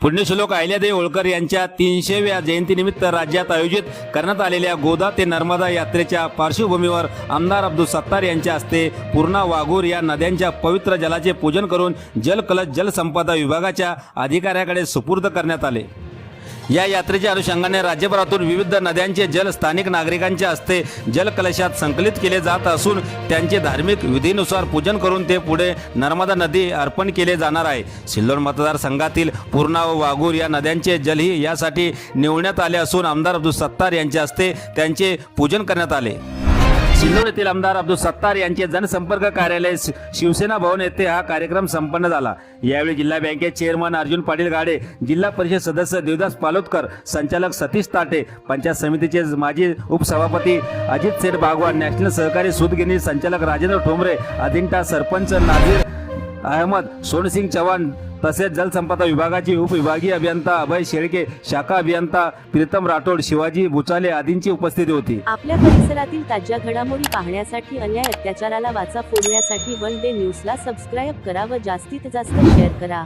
पुण्यश्लोक अहिल्यादेवी होळकर यांच्या 300व्या जयंतीनिमित्त राज्यात आयोजित करण्यात आलेल्या गोदा ते नर्मदा यात्रेच्या पार्श्वभूमीवर आमदार अब्दुल सत्तार यांच्या हस्ते पूर्णा वाघूर या नद्यांच्या पवित्र जलाचे पूजन करून जलकलश जलसंपदा विभागाच्या अधिकाऱ्याकडे सुपूर्द करण्यात आले। या यात्रेच्या अनुषंगाने राज्यभरातून विविध नद्यांचे जल स्थानिक नागरिकांच्या हस्ते जलकलशात संकलित केले जात असून त्यांचे धार्मिक विधीनुसार पूजन करून ते पुढे नर्मदा नदी अर्पण केले जाणार आहे। सिल्लोड मतदारसंघातील पूर्णा व वाघूर या नद्यांचे जलही यासाठी निवडण्यात आले असून आमदार अब्दुल सत्तार यांच्या हस्ते त्यांचे पूजन करण्यात आले। सिल्लोड येथील आमदार अब्दुल सत्तार यांचे जनसंपर्क कार्यालय शिवसेना भवन येथे हा कार्यक्रम संपन्न झाला। यावेळी जिल्हा बँकेचे चेअरमन अर्जुन पाटील गाडे, जिल्हा परिषद सदस्य देवदास पालोदकर, संचालक सतीश ताटे, पंचायत समितीचे माजी उपसभापती अजित सेठ बागवान, नॅशनल सहकारी सूतगिरणी संचालक राजेंद्र ठोंबरे, अदिंठा सरपंच नाझीर अहमद, सोनसिंग चव्हाण तसेच जलसंपदा विभागाचे उपविभागीय अभियंता अभय शेळके, शाखा अभियंता प्रीतम राठोड, शिवाजी बुचाले आदींची उपस्थिती होती। आपल्या परिसरातील ताज्या घडामोडी पाहण्यासाठी, अन्याय अत्याचाराला वाचा फोडण्यासाठी वन डे न्यूजला सबस्क्राईब करा व जास्तीत जास्त शेअर करा।